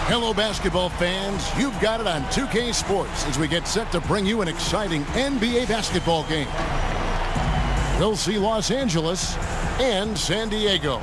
Hello, basketball fans. You've got it on 2K Sports as we get set to bring you an exciting NBA basketball game. We'll see Los Angeles and San Diego.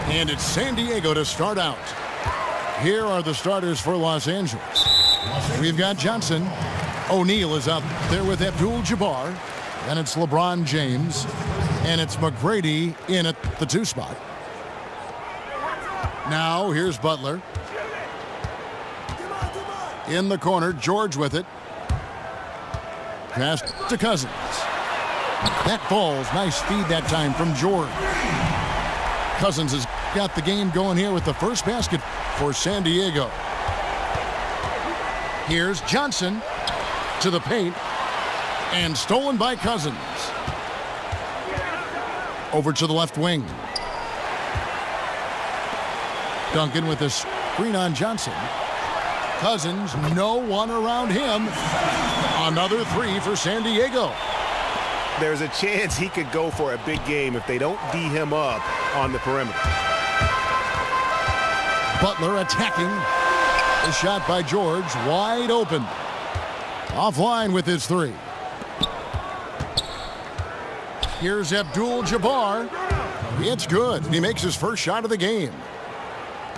And it's San Diego to start out. Here are the starters for Los Angeles. We've got Johnson. O'Neal is out there with Abdul-Jabbar. Then it's LeBron James. And it's McGrady in at the 2 spot. Now here's Butler. In the corner, George with it. Pass to Cousins. That falls. Nice feed that time from George. Cousins has got the game going here with the first basket for San Diego. Here's Johnson to the paint and stolen by Cousins. Over to the left wing. Duncan with a screen on Johnson. Cousins, no one around him. Another 3 for San Diego. There's a chance he could go for a big game if they don't D him up on the perimeter. Butler attacking. The shot by George, wide open. Offline with his 3. Here's Abdul-Jabbar. It's good. He makes his first shot of the game.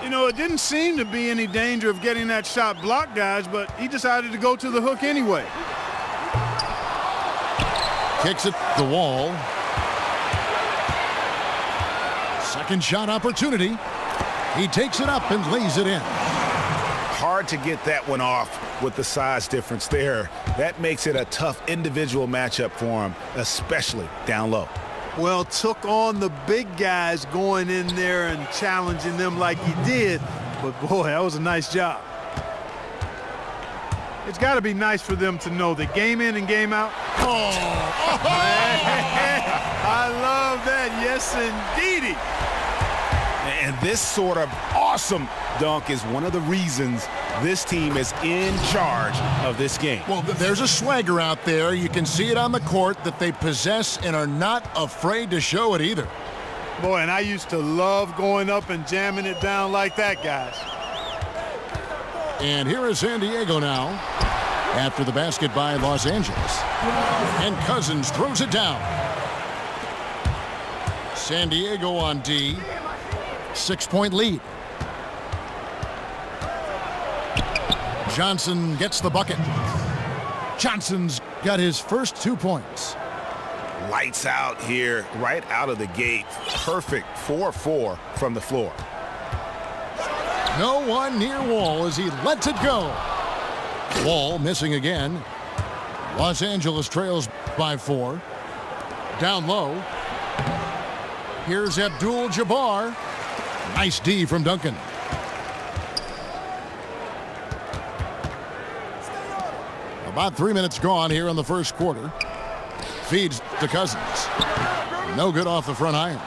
You know, it didn't seem to be any danger of getting that shot blocked, guys, but he decided to go to the hook anyway. Kicks it the wall. Second shot opportunity. He takes it up and lays it in. Hard to get that one off with the size difference there. That makes it a tough individual matchup for him, especially down low. Well, took on the big guys going in there and challenging them like he did. But, boy, that was a nice job. It's got to be nice for them to know that game in and game out. Oh! I love that. Yes, indeedy. And this sort of awesome dunk is one of the reasons this team is in charge of this game. Well, there's a swagger out there. You can see it on the court that they possess and are not afraid to show it either. Boy, and I used to love going up and jamming it down like that, guys. And here is San Diego now after the basket by Los Angeles. And Cousins throws it down. San Diego on D. 6-point lead. Johnson gets the bucket. Johnson's got his first 2 points. Lights out here right out of the gate. Perfect 4-4 from the floor. No one near Wall as he lets it go. Wall missing again. Los Angeles trails by 4. Down low. Here's Abdul-Jabbar. Nice D from Duncan. About 3 minutes gone here in the first quarter. Feeds to Cousins. No good off the front iron.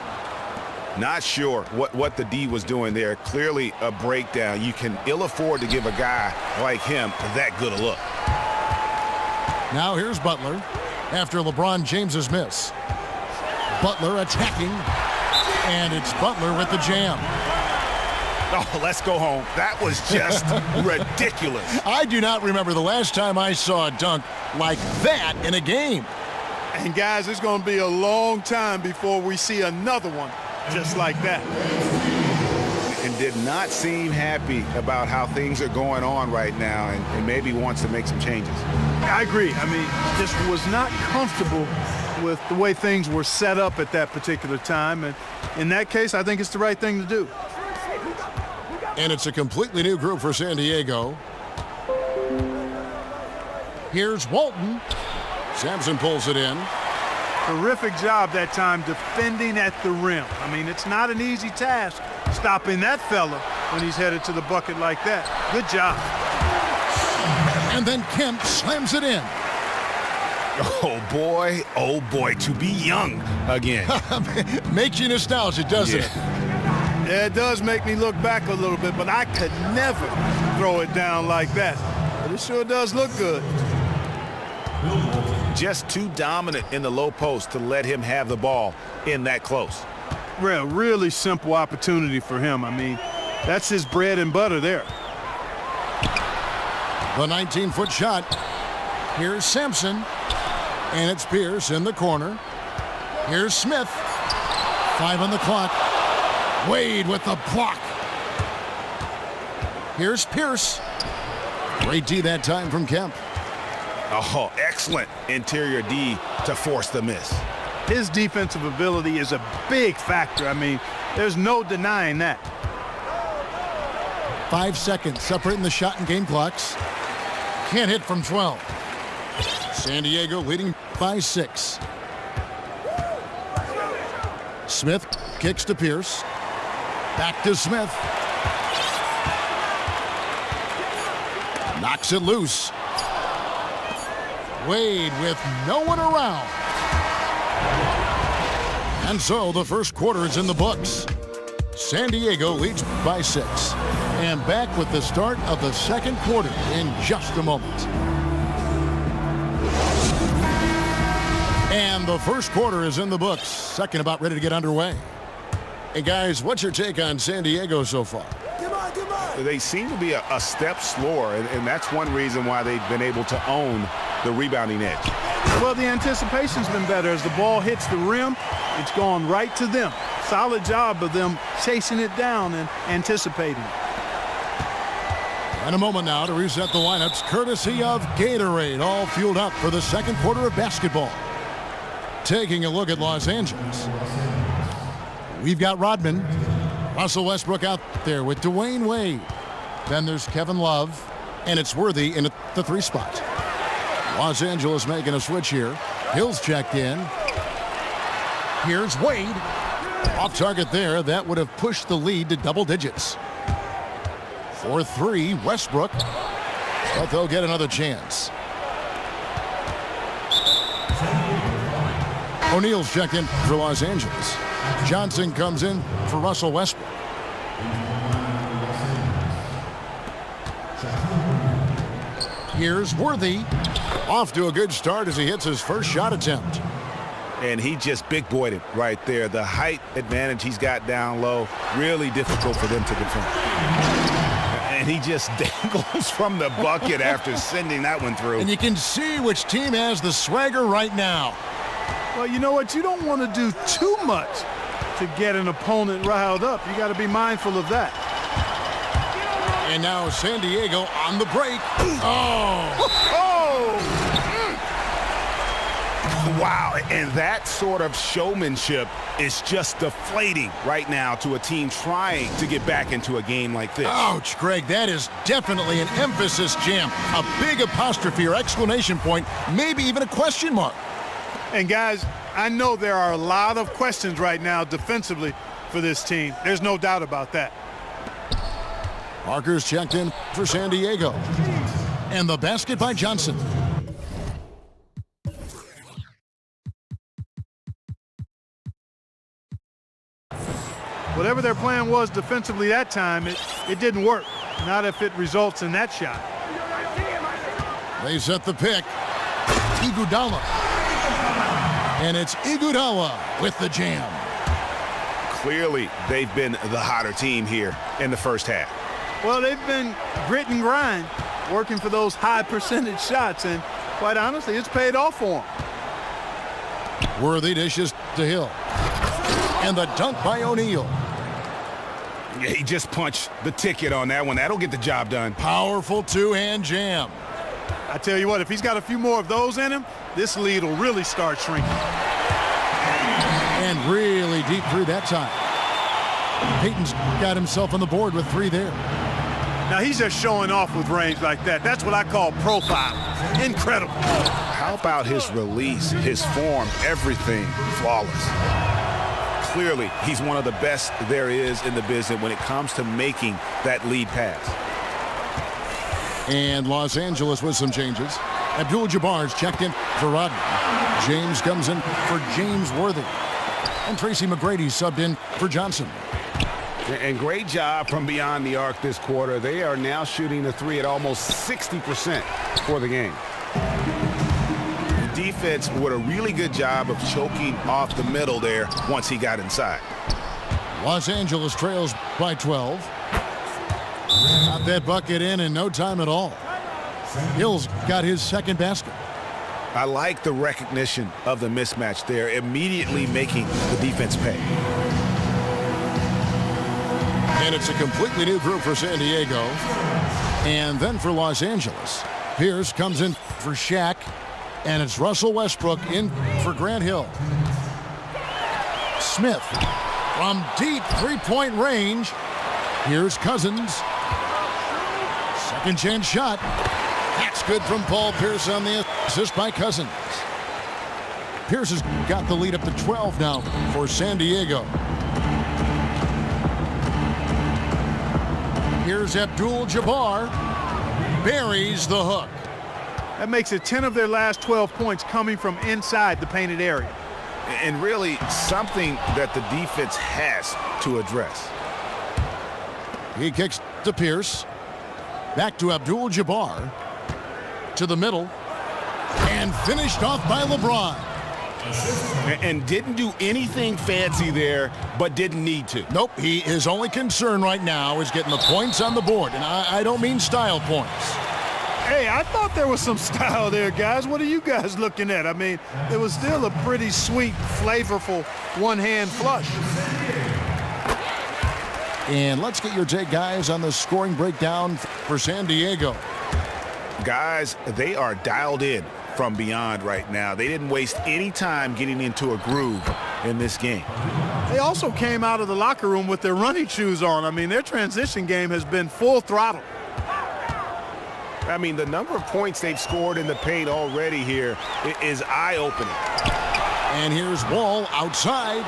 Not sure what the D was doing there. Clearly a breakdown. You can ill afford to give a guy like him that good a look. Now here's Butler after LeBron James's miss. Butler attacking, and it's Butler with the jam. Oh, let's go home. That was just ridiculous. I do not remember the last time I saw a dunk like that in a game. And, guys, it's going to be a long time before we see another one just like that. And did not seem happy about how things are going on right now and maybe wants to make some changes. I agree. I mean, just was not comfortable with the way things were set up at that particular time. And in that case, I think it's the right thing to do. And it's a completely new group for San Diego. Here's Walton. Sampson pulls it in. Terrific job that time defending at the rim. I mean, it's not an easy task stopping that fella when he's headed to the bucket like that. Good job. And then Kemp slams it in. Oh boy, to be young again. Makes you nostalgic, doesn't it? Yeah, it does make me look back a little bit, but I could never throw it down like that. But it sure does look good. Just too dominant in the low post to let him have the ball in that close. Really simple opportunity for him. I mean, that's his bread and butter there. The 19-foot shot. Here's Sampson. And it's Pierce in the corner. Here's Smith. 5 on the clock. Wade with the block. Here's Pierce. Great D that time from Kemp. Oh, excellent interior D to force the miss. His defensive ability is a big factor. I mean, there's no denying that. 5 seconds separating the shot and game clocks. Can't hit from 12. San Diego leading by 6. Smith kicks to Pierce. Back to Smith. Knocks it loose. Wade with no one around. And so the first quarter is in the books. San Diego leads by 6. And back with the start of the second quarter in just a moment. And the first quarter is in the books. Second about ready to get underway. Hey guys, what's your take on San Diego so far? They seem to be a step slower, and that's one reason why they've been able to own the rebounding edge. Well, the anticipation's been better. As the ball hits the rim, it's gone right to them. Solid job of them chasing it down and anticipating. And a moment now to reset the lineups, courtesy of Gatorade, all fueled up for the second quarter of basketball. Taking a look at Los Angeles. We've got Rodman. Russell Westbrook out there with Dwayne Wade. Then there's Kevin Love, and it's Worthy in the 3 spot. Los Angeles making a switch here. Hill's checked in. Here's Wade. Off target there. That would have pushed the lead to double digits. 4-3, Westbrook. But they'll get another chance. O'Neal's checked in for Los Angeles. Johnson comes in for Russell Westbrook. Here's Worthy. Off to a good start as he hits his first shot attempt. And he just big boyed it right there. The height advantage he's got down low, really difficult for them to defend. And he just dangles from the bucket after sending that one through. And you can see which team has the swagger right now. Well, you know what? You don't want to do too much to get an opponent riled up. You got to be mindful of that. And now San Diego on the break. Wow, and that sort of showmanship is just deflating right now to a team trying to get back into a game like this. Ouch, Greg, that is definitely an emphasis jam. A big apostrophe or exclamation point, maybe even a question mark. And guys, I know there are a lot of questions right now defensively for this team. There's no doubt about that. Parker's checked in for San Diego. And the basket by Johnson. Whatever their plan was defensively that time, it didn't work. Not if it results in that shot. They set the pick. Iguodala. And it's Iguodala with the jam. Clearly, they've been the hotter team here in the first half. Well, they've been grit and grind, working for those high percentage shots, and quite honestly, it's paid off for them. Worthy dishes to Hill. And the dunk by O'Neal. Yeah, he just punched the ticket on that one. That'll get the job done. Powerful two-hand jam. I tell you what, if he's got a few more of those in him, this lead will really start shrinking. And really deep through that time. Payton's got himself on the board with 3 there. Now, he's just showing off with range like that. That's what I call profile. Incredible. How about his release, his form, everything flawless? Clearly, he's one of the best there is in the business when it comes to making that lead pass. And Los Angeles with some changes. Abdul-Jabbar's checked in for Rodman. James comes in for James Worthy. And Tracy McGrady subbed in for Johnson. And great job from beyond the arc this quarter. They are now shooting the three at almost 60% for the game. The defense did a really good job of choking off the middle there once he got inside. Los Angeles trails by 12. Got that bucket in no time at all. Hill's got his second basket. I like the recognition of the mismatch there, immediately making the defense pay. And it's a completely new group for San Diego. And then for Los Angeles, Pierce comes in for Shaq. And it's Russell Westbrook in for Grant Hill. Smith from deep three-point range. Here's Cousins. Second chance shot. That's good from Paul Pierce on the assist by Cousins. Pierce has got the lead up to 12 now for San Diego. Here's Abdul-Jabbar. Buries the hook. That makes it 10 of their last 12 points coming from inside the painted area. And really something that the defense has to address. He kicks to Pierce. Back to Abdul-Jabbar. To the middle. And finished off by LeBron. And didn't do anything fancy there, but didn't need to. Nope, his only concern right now is getting the points on the board. And I don't mean style points. Hey, I thought there was some style there, guys. What are you guys looking at? I mean, it was still a pretty sweet, flavorful one-hand flush. And let's get your take, guys, on the scoring breakdown for San Diego. Guys, they are dialed in from beyond right now. They didn't waste any time getting into a groove in this game. They also came out of the locker room with their running shoes on. I mean, their transition game has been full throttle. I mean, the number of points they've scored in the paint already here is eye-opening. And here's Wall outside.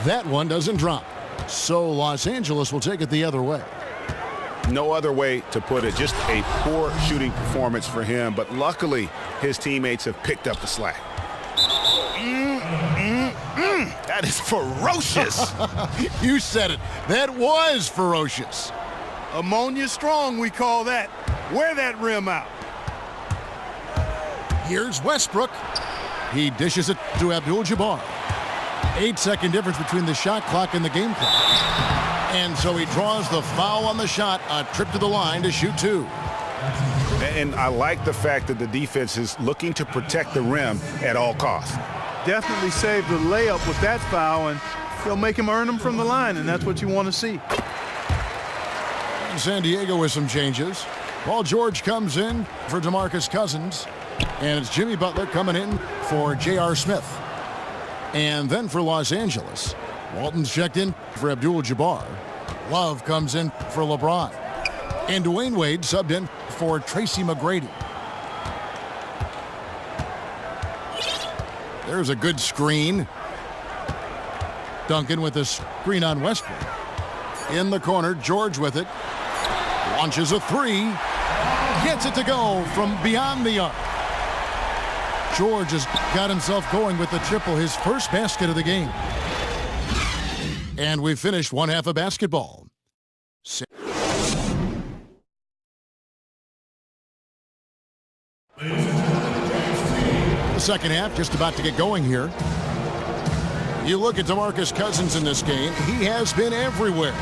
That one doesn't drop. So Los Angeles will take it the other way. No other way to put it. Just a poor shooting performance for him. But luckily, his teammates have picked up the slack. That is ferocious. You said it. That was ferocious. Ammonia strong, we call that. Wear that rim out. Here's Westbrook. He dishes it to Abdul-Jabbar. 8-second difference between the shot clock and the game clock. And so he draws the foul on the shot, a trip to the line to shoot two. And I like the fact that the defense is looking to protect the rim at all costs. Definitely saved the layup with that foul, and they'll make him earn them from the line, and that's what you want to see. San Diego with some changes. Paul George comes in for DeMarcus Cousins. And it's Jimmy Butler coming in for J.R. Smith. And then for Los Angeles, Walton's checked in for Abdul-Jabbar. Love comes in for LeBron. And Dwayne Wade subbed in for Tracy McGrady. There's a good screen. Duncan with a screen on Westbrook. In the corner, George with it. Launches a three. Gets it to go from beyond the arc. George has got himself going with the triple, his first basket of the game. And we've finished one half of basketball. The second half just about to get going here. You look at DeMarcus Cousins in this game, he has been everywhere.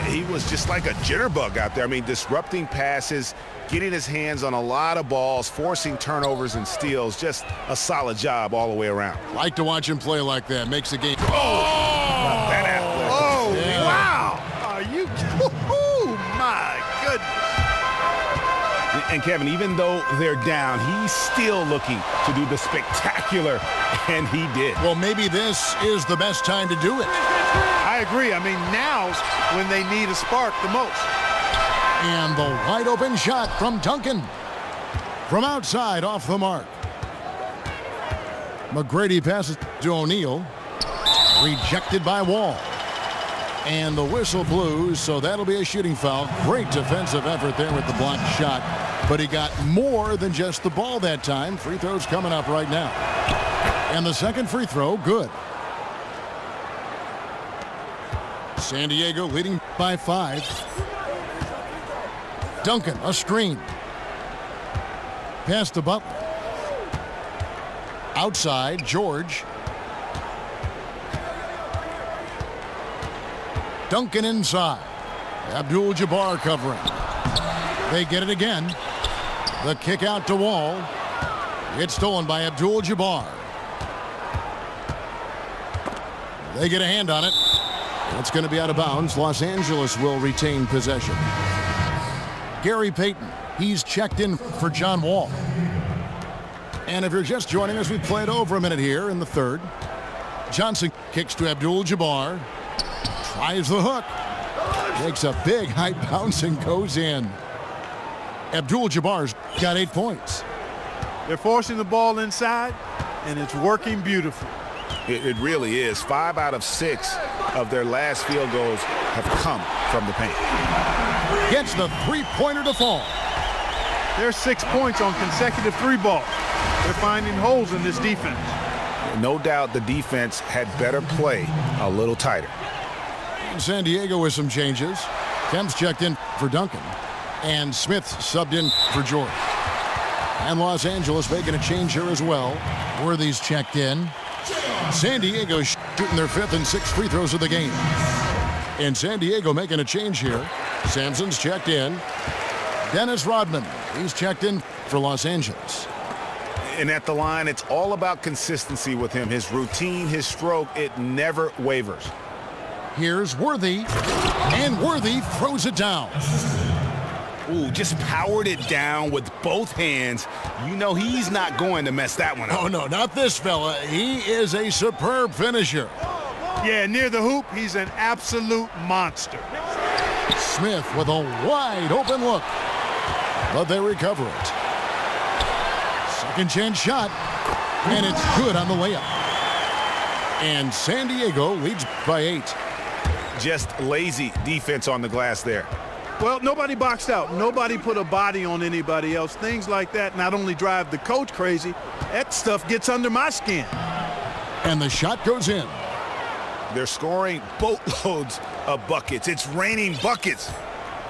He was just like a jitterbug out there. I mean, disrupting passes, getting his hands on a lot of balls, forcing turnovers and steals. Just a solid job all the way around. Like to watch him play like that. Makes the game. Oh! That athletic. Oh, Yeah. wow. Are you? Oh, my goodness. And Kevin, even though they're down, he's still looking to do the spectacular, and he did. Well, maybe this is the best time to do it. I agree. I mean, now's when they need a spark the most. And the wide open shot from Duncan. From outside, off the mark. McGrady passes to O'Neal. Rejected by Wall. And the whistle blew, so that'll be a shooting foul. Great defensive effort there with the blocked shot. But he got more than just the ball that time. Free throws coming up right now. And the second free throw, good. San Diego leading by 5. Duncan, a screen. Pass to Butler. Outside, George. Duncan inside. Abdul-Jabbar covering. They get it again. The kick out to Wall. It's stolen by Abdul-Jabbar. They get a hand on it. It's going to be out of bounds. Los Angeles will retain possession. Gary Payton, he's checked in for John Wall. And if you're just joining us, we played over a minute here in the third. Johnson kicks to Abdul-Jabbar. Tries the hook. Takes a big high bounce and goes in. Abdul-Jabbar's got 8 points. They're forcing the ball inside, and it's working beautifully. It really is. 5 out of 6 of their last field goals have come from the paint. Gets the three-pointer to fall. There's 6 points on consecutive three balls. They're finding holes in this defense. No doubt the defense had better play a little tighter. San Diego with some changes. Kemp's checked in for Duncan. And Smith subbed in for George. And Los Angeles making a change here as well. Worthy's checked in. San Diego shooting their 5th and 6th free throws of the game. And San Diego making a change here. Sampson's checked in. Dennis Rodman, he's checked in for Los Angeles. And at the line, it's all about consistency with him. His routine, his stroke, it never wavers. Here's Worthy, and Worthy throws it down. Ooh, just powered it down with both hands. You know he's not going to mess that one up. Oh, no, not this fella. He is a superb finisher. Yeah, near the hoop, he's an absolute monster. Smith with a wide open look, but they recover it. Second chance shot, and it's good on the layup. And San Diego leads by 8. Just lazy defense on the glass there. Well, nobody boxed out. Nobody put a body on anybody else. Things like that not only drive the coach crazy, that stuff gets under my skin. And the shot goes in. They're scoring boatloads of buckets. It's raining buckets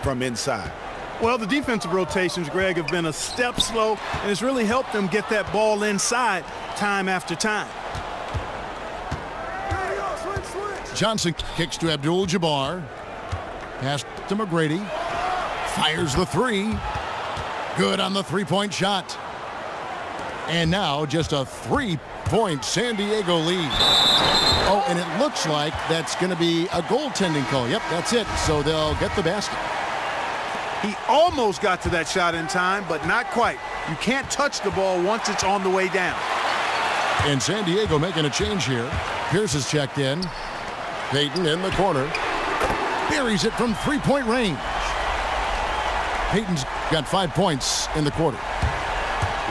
from inside. Well, the defensive rotations, Greg, have been a step slow, and it's really helped them get that ball inside time after time. Johnson kicks to Abdul-Jabbar. Pass to McGrady. Fires the three. Good on the three-point shot. And now just a 3-point San Diego lead. Oh, and it looks like that's going to be a goaltending call. Yep, that's it. So they'll get the basket. He almost got to that shot in time, but not quite. You can't touch the ball once it's on the way down. And San Diego making a change here. Pierce is checked in. Payton in the corner. Buries it from three-point range. Payton's got 5 points in the quarter.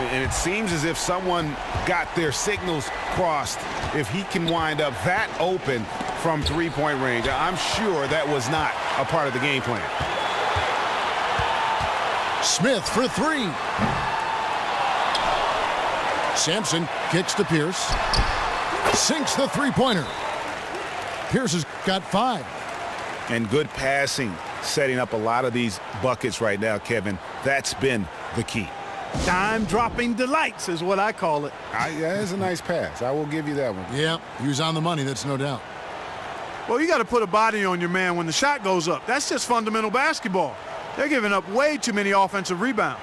And it seems as if someone got their signals crossed. If he can wind up that open from three-point range, I'm sure that was not a part of the game plan. Smith for three. Sampson kicks to Pierce. Sinks the three-pointer. Pierce has got 5. And good passing, setting up a lot of these buckets right now, Kevin. That's been the key. Time-dropping delights is what I call it. That's a nice pass. I will give you that one. Yeah, he was on the money, that's no doubt. Well, you got to put a body on your man when the shot goes up. That's just fundamental basketball. They're giving up way too many offensive rebounds.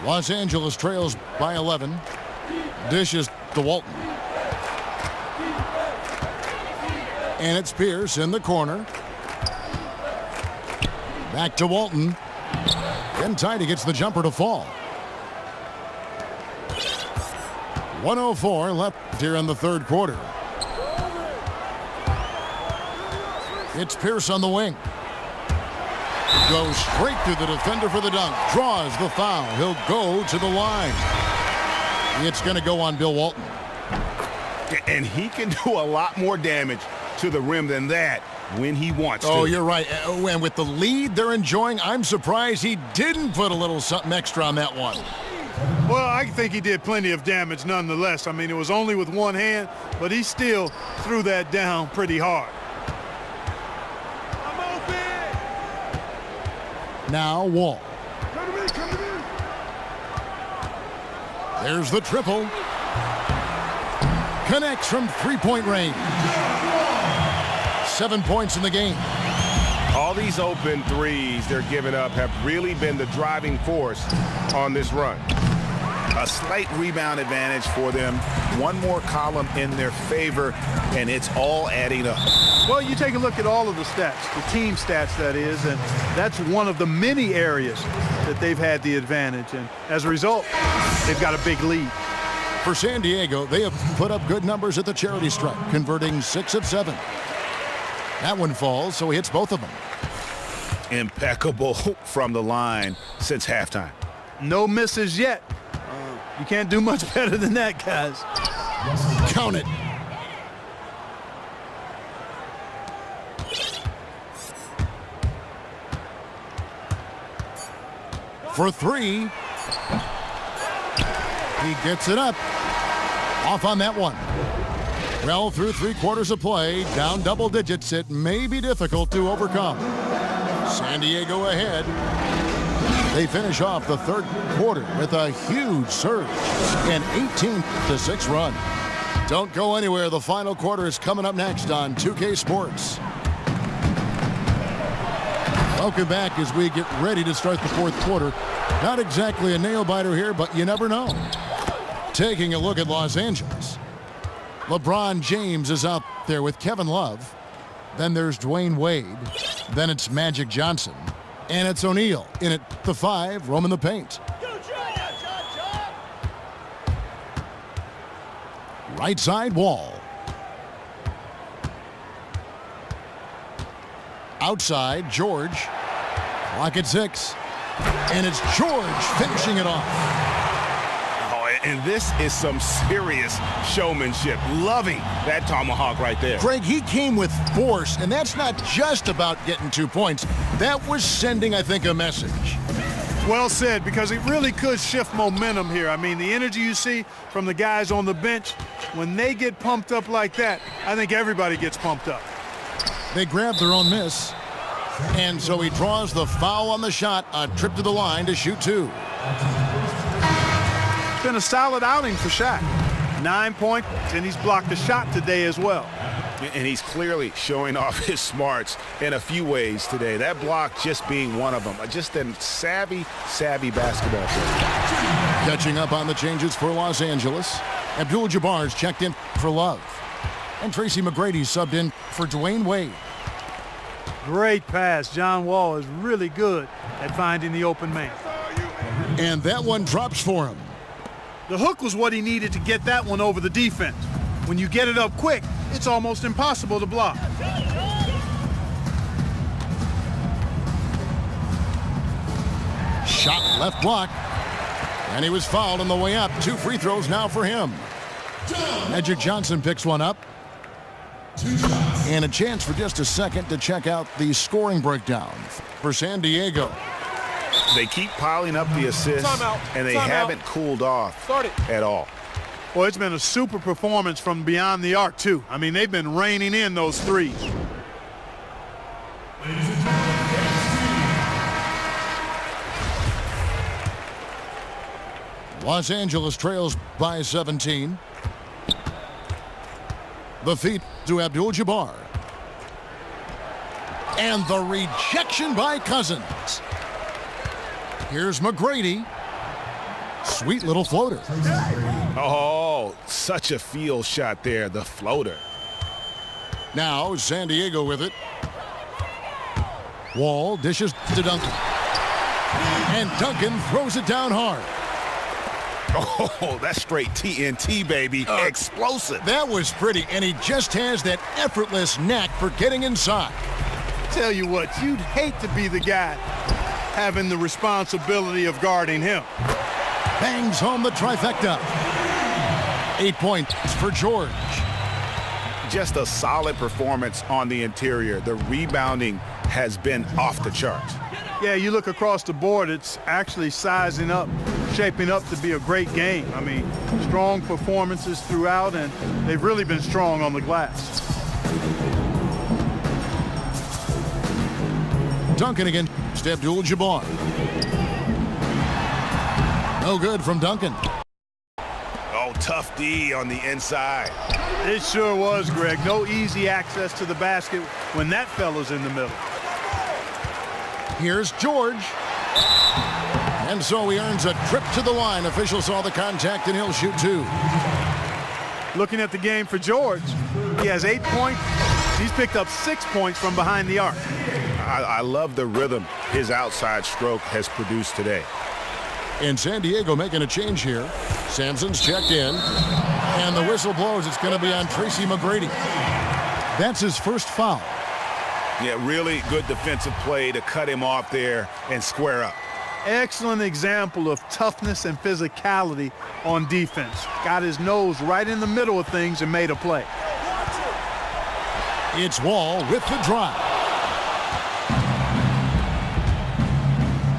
Los Angeles trails by 11. Dishes to Walton. And it's Pierce in the corner. Back to Walton. In tight, he gets the jumper to fall. 1:04 left here in the third quarter. It's Pierce on the wing. Goes straight through the defender for the dunk. Draws the foul. He'll go to the line. It's going to go on Bill Walton. And he can do a lot more damage to the rim than that when he wants to. Oh, you're right. And with the lead they're enjoying, I'm surprised he didn't put a little something extra on that one. Well, I think he did plenty of damage nonetheless. I mean, it was only with one hand, but he still threw that down pretty hard. I'm open. Now Wall. There's the triple. Connects from three-point range. 7 points in the game. All these open threes they're giving up have really been the driving force on this run. A slight rebound advantage for them. One more column in their favor, and it's all adding up. Well, you take a look at all of the stats, the team stats that is, and that's one of the many areas that they've had the advantage. And as a result, they've got a big lead. For San Diego, they have put up good numbers at the charity stripe, converting 6 of 7. That one falls, so he hits both of them. Impeccable from the line since halftime. No misses yet. You can't do much better than that, guys. Count it. For 3. He gets it up. Off on that one. Well, through 3 quarters of play, down double digits, it may be difficult to overcome. San Diego ahead. They finish off the third quarter with a huge surge, an 18-6 run. Don't go anywhere. The final quarter is coming up next on 2K Sports. Welcome back as we get ready to start the fourth quarter. Not exactly a nail-biter here, but you never know. Taking a look at Los Angeles. LeBron James is out there with Kevin Love. Then there's Dwayne Wade. Then it's Magic Johnson. And it's O'Neal in at the 5, roaming the paint. Right side Wall. Outside George. Clock at 6. And it's George finishing it off. And this is some serious showmanship. Loving that tomahawk right there. Greg, he came with force, and that's not just about getting 2 points. That was sending, I think, a message. Well said, because it really could shift momentum here. I mean, the energy you see from the guys on the bench, when they get pumped up like that, I think everybody gets pumped up. They grab their own miss, and so he draws the foul on the shot, a trip to the line to shoot 2. Been a solid outing for Shaq. 9 points, and he's blocked a shot today as well. And he's clearly showing off his smarts in a few ways today. That block just being one of them. Just a savvy basketball player. Catching up on the changes for Los Angeles. Abdul-Jabbar's checked in for Love. And Tracy McGrady subbed in for Dwayne Wade. Great pass. John Wall is really good at finding the open man. And that one drops for him. The hook was what he needed to get that one over the defense. When you get it up quick, it's almost impossible to block. Shot left block. And he was fouled on the way up. 2 free throws now for him. Magic Johnson picks one up. And a chance for just a second to check out the scoring breakdown for San Diego. They keep piling up the assists, and they haven't cooled off at all. Well, it's been a super performance from beyond the arc, too. I mean, they've been raining in those threes. Los Angeles trails by 17. The feed to Abdul-Jabbar. And the rejection by Cousins. Here's McGrady. Sweet little floater. Oh, such a feel shot there, the floater. Now San Diego with it. Wall dishes to Duncan. And Duncan throws it down hard. Oh, that's straight TNT, baby. Explosive. That was pretty, and he just has that effortless knack for getting inside. Tell you what, you'd hate to be the guy having the responsibility of guarding him. Bangs home the trifecta. 8 points for George. Just a solid performance on the interior. The rebounding has been off the charts. Yeah, you look across the board, it's actually sizing up, shaping up to be a great game. I mean, strong performances throughout, and they've really been strong on the glass. Duncan against Abdul-Jabbar. No good from Duncan. Oh, tough D on the inside. It sure was, Greg. No easy access to the basket when that fella's in the middle. Here's George. And so he earns a trip to the line. Official saw the contact, and he'll shoot 2. Looking at the game for George, he has 8 points. He's picked up 6 points from behind the arc. I love the rhythm his outside stroke has produced today. And San Diego making a change here. Sampson's checked in. And the whistle blows. It's going to be on Tracy McGrady. That's his first foul. Yeah, really good defensive play to cut him off there and square up. Excellent example of toughness and physicality on defense. Got his nose right in the middle of things and made a play. It's Wall with the drive.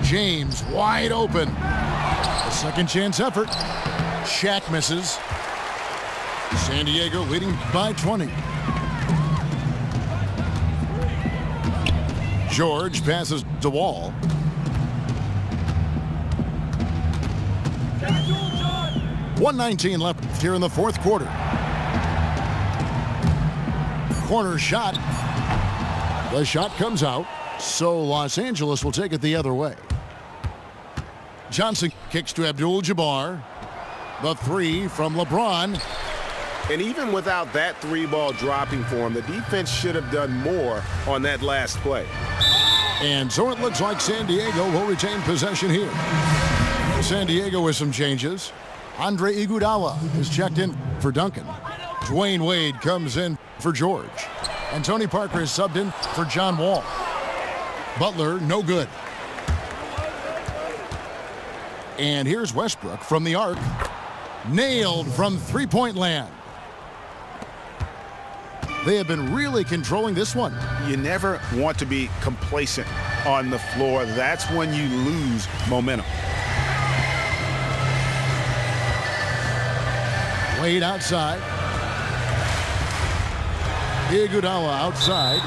James wide open. A second chance effort. Shaq misses. San Diego leading by 20. George passes to Wall. .119 left here in the fourth quarter. Corner shot. The shot comes out, so Los Angeles will take it the other way. Johnson kicks to Abdul-Jabbar. The 3 from LeBron. And even without that 3-ball dropping for him, the defense should have done more on that last play. And so it looks like San Diego will retain possession here. San Diego with some changes. Andre Iguodala is checked in for Duncan. Dwayne Wade comes in for George. And Tony Parker is subbed in for John Wall. Butler, no good. And here's Westbrook from the arc. Nailed from three-point land. They have been really controlling this one. You never want to be complacent on the floor. That's when you lose momentum. Wade outside. Iguodala outside.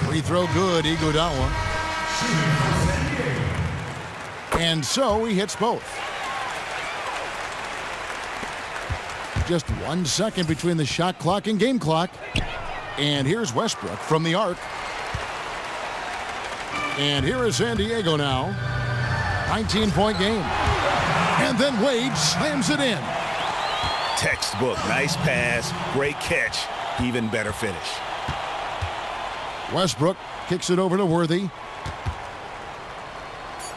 Free throw good, Iguodala. And so he hits both. Just 1 second between the shot clock and game clock. And here's Westbrook from the arc. And here is San Diego now. 19-point game. And then Wade slams it in. Textbook, nice pass, great catch, even better finish. Westbrook kicks it over to Worthy.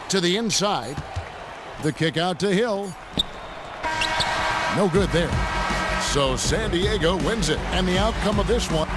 To the inside. The kick out to Hill. No good there. So San Diego wins it. And the outcome of this one